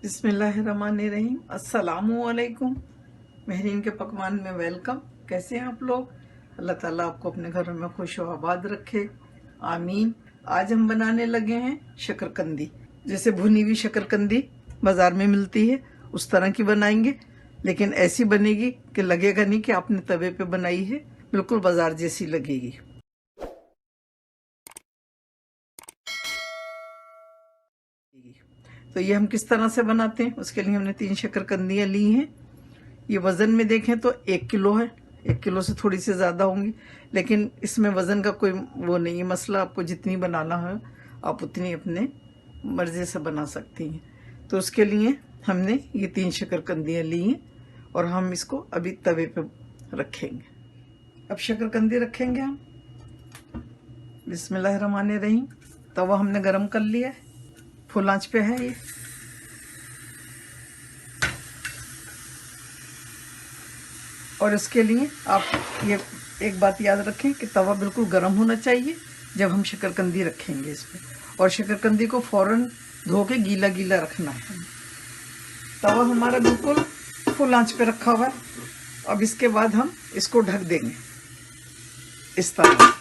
बिस्मिल्लाहिर्रहमानिर्रहीम। अस्सलामुअलैकुम। महरीन के पकवान में वेलकम। कैसे हैं आप लोग? अल्लाह ताला आपको अपने घरों में खुश व आबाद रखे, आमीन। आज हम बनाने लगे हैं शकरकंदी। जैसे भुनी हुई शकरकंदी बाज़ार में मिलती है उस तरह की बनाएंगे, लेकिन ऐसी बनेगी कि लगेगा नहीं कि आपने तवे पे बनाई है, बिल्कुल बाज़ार जैसी लगेगी। तो ये हम किस तरह से बनाते हैं, उसके लिए हमने 3 शकरकंदियाँ ली हैं। ये वज़न में देखें तो 1 किलो है। 1 किलो से थोड़ी सी ज़्यादा होंगी, लेकिन इसमें वज़न का कोई वो नहीं है मसला। आपको जितनी बनाना है आप उतनी अपने मर्ज़ी से बना सकती हैं। तो उसके लिए हमने ये 3 शकरकंदियाँ ली हैं और हम इसको अभी तवे पे रखेंगे। अब शकरकंदी रखेंगे हम। बिस्मिल्लाहिर्रहमानिर्रहीम। तवा हमने गरम कर लिया है, फुल आंच पे है ये। और इसके लिए आप ये एक बात याद रखें कि तवा बिल्कुल गर्म होना चाहिए जब हम शकरकंदी रखेंगे इसमें। और शकरकंदी को फ़ौरन धो के गीला गीला रखना है। तवा हमारा बिल्कुल फुल आंच पे रखा हुआ है। अब इसके बाद हम इसको ढक देंगे इस तरह।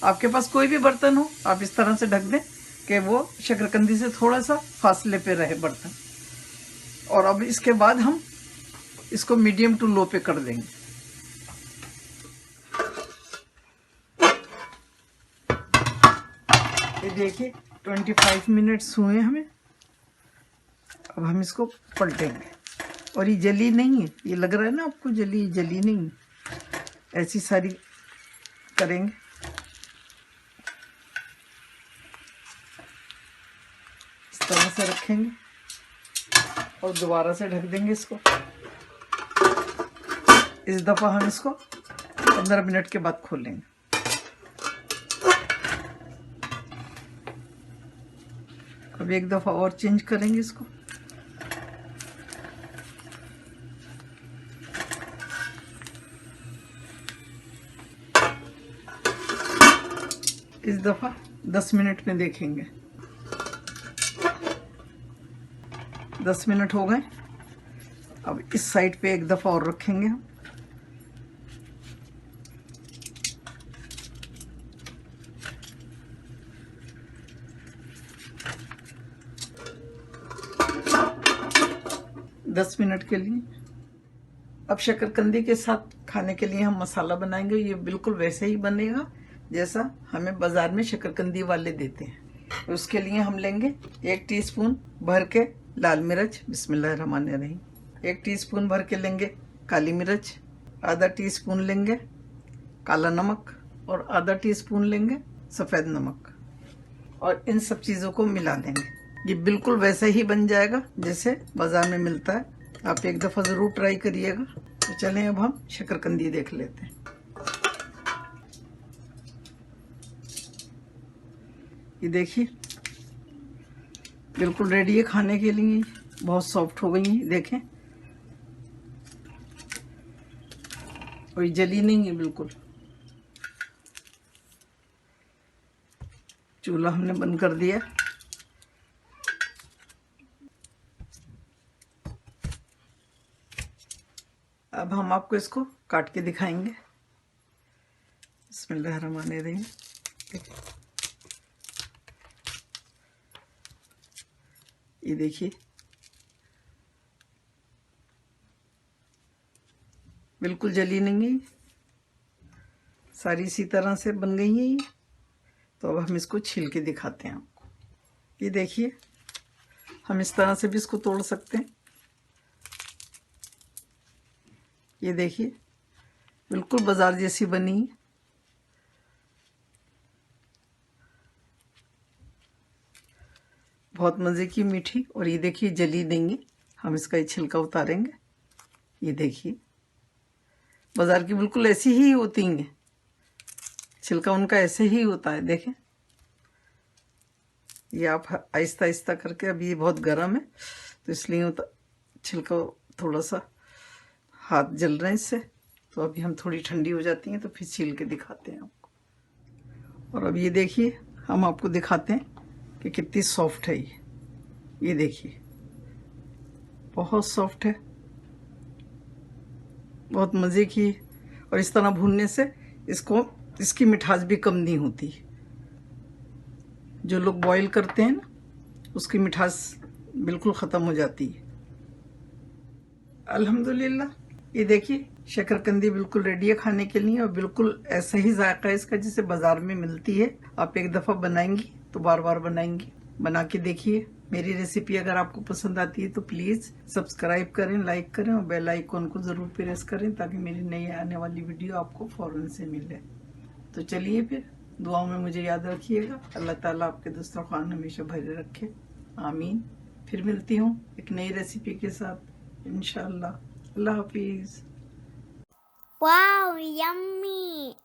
आपके पास कोई भी बर्तन हो आप इस तरह से ढक दें कि वो शकरकंदी से थोड़ा सा फासले पे रहे बर्तन। और अब इसके बाद हम इसको मीडियम टू लो पे कर देंगे। ये देखिए 25 मिनट्स हुए हमें। अब हम इसको पलटेंगे। और ये जली नहीं है, ये लग रहा है ना आपको जली, जली नहीं है। ऐसी सारी करेंगे। इस तरह से रखेंगे और दोबारा से ढक देंगे इसको। इस दफ़ा हम इसको 15 मिनट के बाद खोलेंगे। अब एक दफ़ा और चेंज करेंगे इसको। इस दफ़ा 10 मिनट में देखेंगे। 10 मिनट हो गए। अब इस साइड पे एक दफ़ा और रखेंगे हम। दस मिनट के लिए। अब शकरकंदी के साथ खाने के लिए हम मसाला बनाएंगे। ये बिल्कुल वैसे ही बनेगा जैसा हमें बाज़ार में शकरकंदी वाले देते हैं। उसके लिए हम लेंगे 1 टीस्पून भर के लाल मिर्च। बिस्मिल्लाहिर्रहमानिर्रहीम। 1 टीस्पून भर के लेंगे काली मिर्च। आधा टीस्पून लेंगे काला नमक और आधा टीस्पून लेंगे सफ़ेद नमक। और इन सब चीज़ों को मिला लेंगे। ये बिल्कुल वैसा ही बन जाएगा जैसे बाज़ार में मिलता है। आप एक दफ़ा ज़रूर ट्राई करिएगा। तो चलें अब हम शकरकंदी देख लेते हैं। ये देखिए बिल्कुल रेडी है खाने के लिए। बहुत सॉफ्ट हो गई है, देखें। और ये जली नहीं है बिल्कुल। चूल्हा हमने बंद कर दिया। अब हम आपको इसको काट के दिखाएंगे। बिस्मिल्लाहिर्रहमानिर्रहीम। ये देखिए बिल्कुल जली नहीं है, सारी इसी तरह से बन गई है ये। तो अब हम इसको छील के दिखाते हैं आपको। ये देखिए हम इस तरह से भी इसको तोड़ सकते हैं। ये देखिए बिल्कुल बाजार जैसी बनी है। बहुत मज़े की, मीठी। और ये देखिए जली नहीं है। हम इसका ये छिलका उतारेंगे। ये देखिए बाजार की बिल्कुल ऐसी ही होती हैं, छिलका उनका ऐसे ही होता है। देखें ये आप आहिस्ता आहिस्ता करके, अभी ये बहुत गर्म है तो इसलिए छिलका थोड़ा सा हाथ जल रहे हैं इससे। तो अभी हम थोड़ी ठंडी हो जाती हैं तो फिर छील के दिखाते हैं आपको। और अब ये देखिए हम आपको दिखाते हैं कि कितनी सॉफ्ट है ये। ये देखिए बहुत सॉफ्ट है, बहुत मज़े की है। और इस तरह भूनने से इसकी मिठास भी कम नहीं होती। जो लोग बॉईल करते हैं ना, उसकी मिठास बिल्कुल ख़त्म हो जाती है। अल्हम्दुलिल्लाह, ये देखिए शकरकंदी बिल्कुल रेडी है खाने के लिए, और बिल्कुल ऐसा ही जायका है इसका जैसे बाजार में मिलती है। आप एक दफ़ा बनाएंगी तो बार बार बनाएंगी। बना के देखिए। मेरी रेसिपी अगर आपको पसंद आती है तो प्लीज़ सब्सक्राइब करें, लाइक करें और बेल आइकॉन को ज़रूर प्रेस करें ताकि मेरी नई आने वाली वीडियो आपको फ़ौरन से मिले। तो चलिए फिर, दुआओं में मुझे याद रखिएगा। अल्लाह ताला आपके दस्तरखान हमेशा भरे रखे, आमीन। फिर मिलती हूँ एक नई रेसिपी के साथ इंशाअल्लाह। अल्लाह हाफिज़। Wow, yummy!